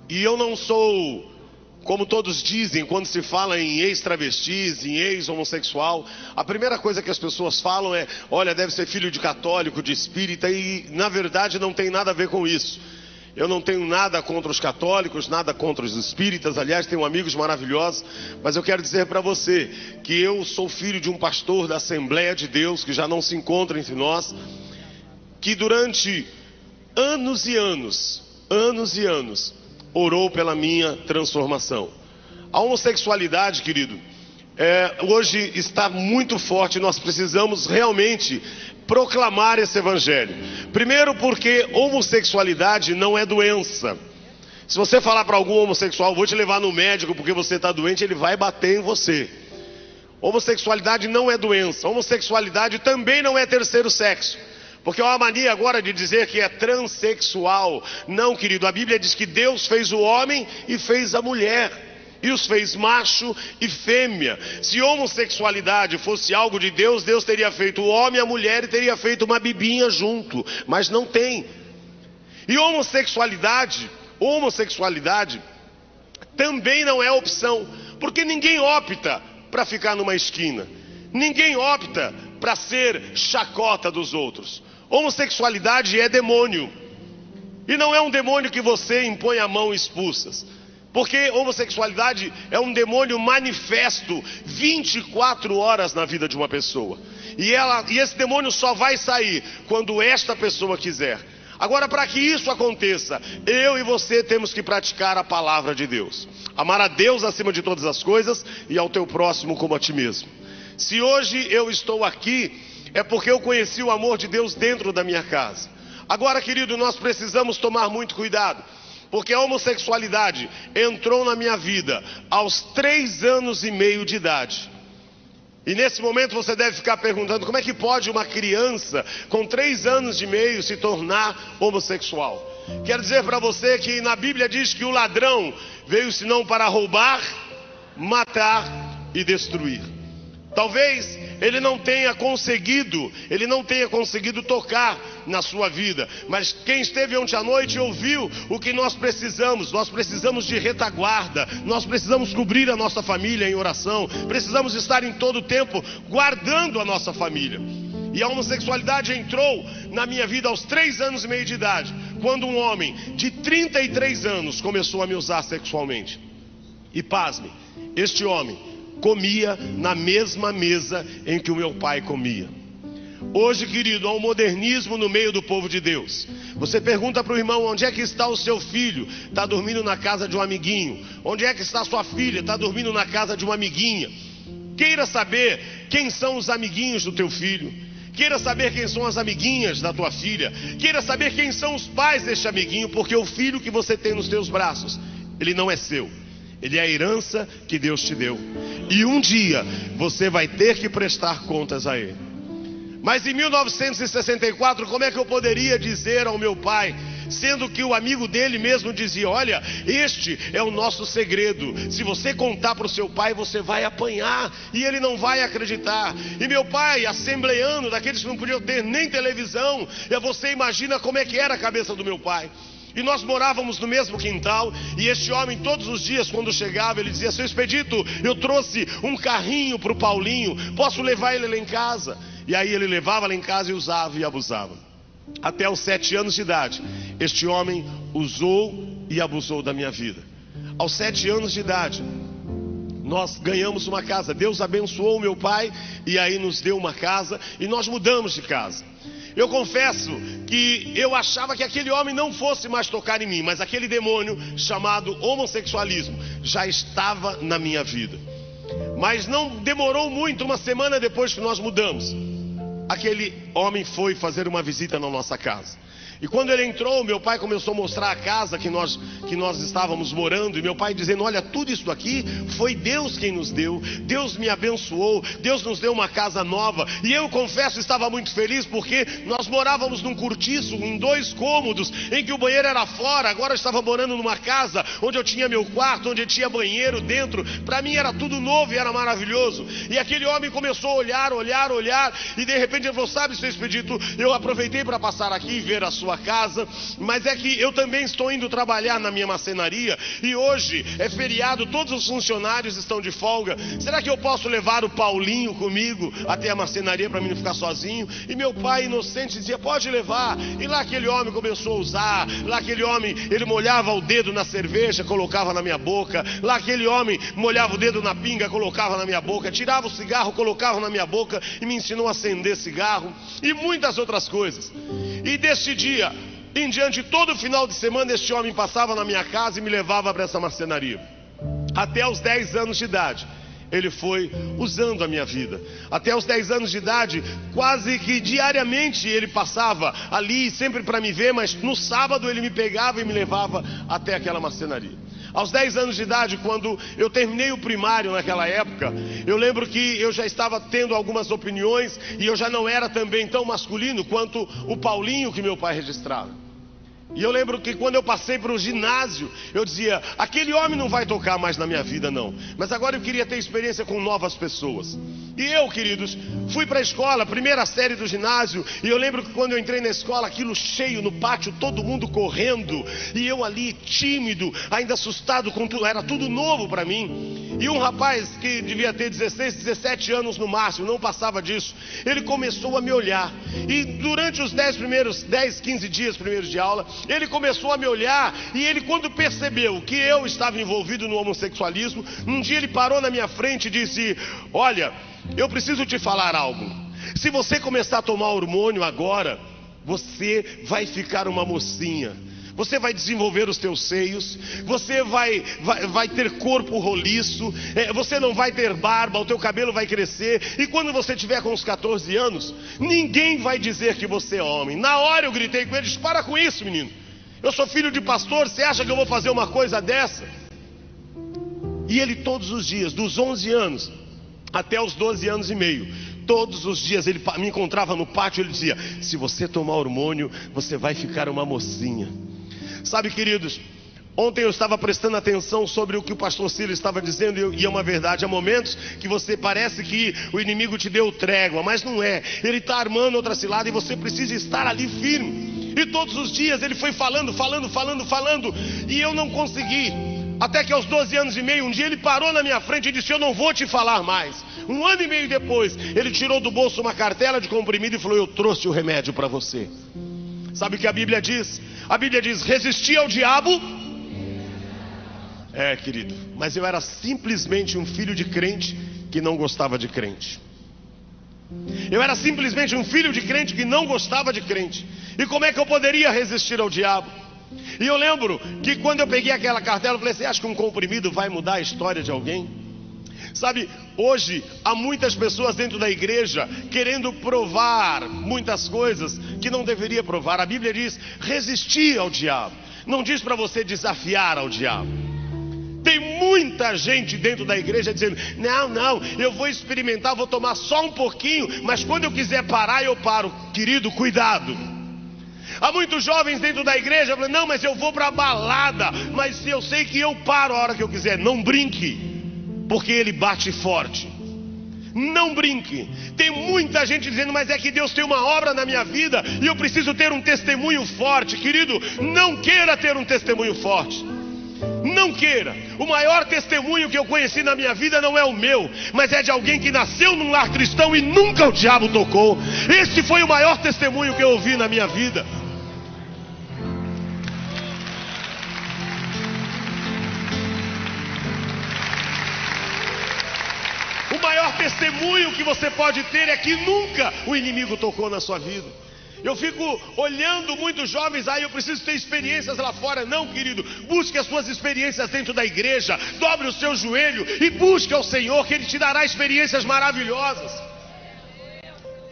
E eu não sou, como todos dizem, quando se fala em ex-travestis, em ex-homossexual, a primeira coisa que as pessoas falam é: olha, deve ser filho de católico, de espírita, e na verdade não tem nada a ver com isso. Eu não tenho nada contra os católicos, nada contra os espíritas, aliás, tenho amigos maravilhosos, mas eu quero dizer para você que eu sou filho de um pastor da Assembleia de Deus, que já não se encontra entre nós, que durante anos e anos, orou pela minha transformação. A homossexualidade, querido, hoje está muito forte. Nós precisamos realmente proclamar esse evangelho. Primeiro, porque homossexualidade não é doença. Se você falar para algum homossexual: vou te levar no médico porque você está doente, ele vai bater em você. Homossexualidade não é doença. Homossexualidade também não é terceiro sexo. Porque há uma mania agora de dizer que é transexual. Não, querido, a Bíblia diz que Deus fez o homem e fez a mulher, e os fez macho e fêmea. Se homossexualidade fosse algo de Deus, Deus teria feito o homem e a mulher e teria feito uma bibinha junto, mas não tem. E homossexualidade também não é opção, porque ninguém opta para ficar numa esquina, ninguém opta para ser chacota dos outros. Homossexualidade é demônio, e não é um demônio que você impõe a mão e expulsa, porque homossexualidade é um demônio manifesto 24 horas na vida de uma pessoa, e esse demônio só vai sair quando esta pessoa quiser. Agora, para que isso aconteça, eu e você temos que praticar a palavra de Deus, amar a Deus acima de todas as coisas e ao teu próximo como a ti mesmo. Se hoje eu estou aqui, é porque eu conheci o amor de Deus dentro da minha casa. Agora, querido, nós precisamos tomar muito cuidado, porque a homossexualidade entrou na minha vida aos 3 anos e meio de idade. E nesse momento você deve ficar perguntando: como é que pode uma criança com 3 anos e meio se tornar homossexual? Quero dizer para você que na Bíblia diz que o ladrão veio senão para roubar, matar e destruir. Talvez ele não tenha conseguido tocar na sua vida, mas quem esteve ontem à noite ouviu o que nós precisamos. Nós precisamos de retaguarda, nós precisamos cobrir a nossa família em oração, precisamos estar em todo o tempo guardando a nossa família. E a homossexualidade entrou na minha vida aos 3 anos e meio de idade, quando um homem de 33 anos começou a me usar sexualmente. E pasme, este homem comia na mesma mesa em que o meu pai comia. Hoje, querido, há um modernismo no meio do povo de Deus. Você pergunta para o irmão: onde é que está o seu filho? Está dormindo na casa de um amiguinho. Onde é que está a sua filha? Está dormindo na casa de uma amiguinha. Queira saber quem são os amiguinhos do teu filho. Queira saber quem são as amiguinhas da tua filha. Queira saber quem são os pais deste amiguinho, porque o filho que você tem nos teus braços, ele não é seu. Ele é a herança que Deus te deu. E um dia você vai ter que prestar contas a ele. Mas em 1964, como é que eu poderia dizer ao meu pai, sendo que o amigo dele mesmo dizia: olha, este é o nosso segredo, se você contar para o seu pai você vai apanhar e ele não vai acreditar. E meu pai, assembleano, daqueles que não podiam ter nem televisão, e você imagina como é que era a cabeça do meu pai. E nós morávamos no mesmo quintal, e este homem todos os dias quando chegava, ele dizia: seu Expedito, eu trouxe um carrinho para o Paulinho, posso levar ele lá em casa? E aí ele levava lá em casa e usava e abusava. Até os 7 anos de idade, este homem usou e abusou da minha vida. Aos 7 anos de idade, nós ganhamos uma casa. Deus abençoou o meu pai, e aí nos deu uma casa, e nós mudamos de casa. Eu confesso que eu achava que aquele homem não fosse mais tocar em mim, mas aquele demônio chamado homossexualismo já estava na minha vida. Mas não demorou muito, uma semana depois que nós mudamos, aquele homem foi fazer uma visita na nossa casa. E quando ele entrou, meu pai começou a mostrar a casa que nós estávamos morando. E meu pai dizendo: olha, tudo isso aqui foi Deus quem nos deu. Deus me abençoou, Deus nos deu uma casa nova. E eu confesso, estava muito feliz, porque nós morávamos num cortiço, em 2 cômodos, em que o banheiro era fora. Agora eu estava morando numa casa onde eu tinha meu quarto, onde eu tinha banheiro dentro. Para mim era tudo novo e era maravilhoso. E aquele homem começou a olhar, e de repente ele falou: sabe, seu Expedito, eu aproveitei para passar aqui e ver a sua sua casa, mas é que eu também estou indo trabalhar na minha marcenaria, e hoje é feriado, todos os funcionários estão de folga. Será que eu posso levar o Paulinho comigo até a marcenaria para mim não ficar sozinho? E meu pai inocente dizia, pode levar. E lá aquele homem começou a usar, lá aquele homem, ele molhava o dedo na cerveja, colocava na minha boca, lá aquele homem molhava o dedo na pinga, colocava na minha boca, tirava o cigarro, colocava na minha boca e me ensinou a acender cigarro e muitas outras coisas. E deste dia em diante, todo final de semana este homem passava na minha casa e me levava para essa marcenaria. Até os 10 anos de idade ele foi usando a minha vida. Até os 10 anos de idade, quase que diariamente ele passava ali, sempre para me ver, mas no sábado ele me pegava e me levava até aquela marcenaria. Aos 10 anos de idade, quando eu terminei o primário naquela época, eu lembro que eu já estava tendo algumas opiniões e eu já não era também tão masculino quanto o Paulinho que meu pai registrava. E eu lembro que quando eu passei para o ginásio, eu dizia, aquele homem não vai tocar mais na minha vida não. Mas agora eu queria ter experiência com novas pessoas. E eu, queridos, fui para a escola, primeira série do ginásio. E eu lembro que quando eu entrei na escola, aquilo cheio no pátio, todo mundo correndo. E eu ali, tímido, ainda assustado com tudo, era tudo novo para mim. E um rapaz que devia ter 16, 17 anos no máximo, não passava disso, ele começou a me olhar. E durante os 10, 15 dias primeiros de aula, ele começou a me olhar. E ele, quando percebeu que eu estava envolvido no homossexualismo, um dia ele parou na minha frente e disse, olha, eu preciso te falar algo. Se você começar a tomar hormônio agora, você vai ficar uma mocinha. Você vai desenvolver os teus seios, você vai ter corpo roliço, você não vai ter barba, o teu cabelo vai crescer. E quando você tiver com uns 14 anos, ninguém vai dizer que você é homem. Na hora eu gritei com ele, disse, para com isso, menino. Eu sou filho de pastor, você acha que eu vou fazer uma coisa dessa? E ele todos os dias, dos 11 anos até os 12 anos e meio, todos os dias ele me encontrava no pátio e ele dizia, se você tomar hormônio, você vai ficar uma mocinha. Sabe, queridos, ontem eu estava prestando atenção sobre o que o pastor Silas estava dizendo, e é uma verdade. Há momentos que você parece que o inimigo te deu trégua, mas não é. Ele está armando outra cilada e você precisa estar ali firme. E todos os dias ele foi falando, e eu não consegui. Até que aos 12 anos e meio, um dia ele parou na minha frente e disse, eu não vou te falar mais. 1 ano e meio depois, ele tirou do bolso uma cartela de comprimido e falou, eu trouxe o remédio para você. Sabe o que a Bíblia diz? A Bíblia diz, resistir ao diabo. Querido, mas eu era simplesmente um filho de crente que não gostava de crente. Eu era simplesmente um filho de crente que não gostava de crente. E como é que eu poderia resistir ao diabo? E eu lembro que quando eu peguei aquela cartela, eu falei, você acha que um comprimido vai mudar a história de alguém? Sabe, hoje há muitas pessoas dentro da igreja querendo provar muitas coisas que não deveria provar. A Bíblia diz resistir ao diabo, não diz para você desafiar ao diabo. Tem muita gente dentro da igreja dizendo, não, eu vou experimentar, vou tomar só um pouquinho, mas quando eu quiser parar, eu paro. Querido, cuidado. Há muitos jovens dentro da igreja falando, não, mas eu vou para a balada, mas eu sei que eu paro a hora que eu quiser. Não brinque, porque ele bate forte. Não brinque. Tem muita gente dizendo, mas é que Deus tem uma obra na minha vida e eu preciso ter um testemunho forte. Querido, não queira ter um testemunho forte. Não queira. O maior testemunho que eu conheci na minha vida não é o meu, mas é de alguém que nasceu num lar cristão e nunca o diabo tocou. Esse foi o maior testemunho que eu ouvi na minha vida. O maior testemunho que você pode ter é que nunca o inimigo tocou na sua vida. Eu fico olhando muitos jovens, eu preciso ter experiências lá fora. Não, querido, busque as suas experiências dentro da igreja. Dobre o seu joelho e busque ao Senhor, que Ele te dará experiências maravilhosas.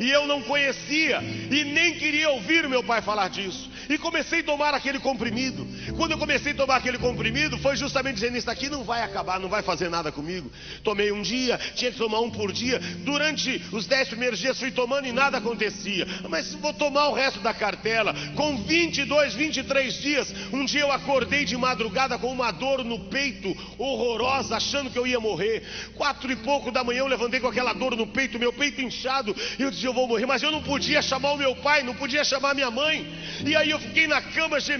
E eu não conhecia e nem queria ouvir o meu pai falar disso. E comecei a tomar aquele comprimido. Quando eu comecei a tomar aquele comprimido, foi justamente dizendo, isso aqui não vai acabar, não vai fazer nada comigo. Tomei um dia, tinha que tomar um por dia. Durante os 10 primeiros dias fui tomando e nada acontecia. Mas vou tomar o resto da cartela. Com 22, 23 dias, um dia eu acordei de madrugada com uma dor no peito horrorosa, achando que eu ia morrer. 4 e pouco da manhã eu levantei com aquela dor no peito, meu peito inchado. E eu dizia, eu vou morrer, mas eu não podia chamar o meu pai, não podia chamar a minha mãe. E aí eu fiquei na cama gemendo.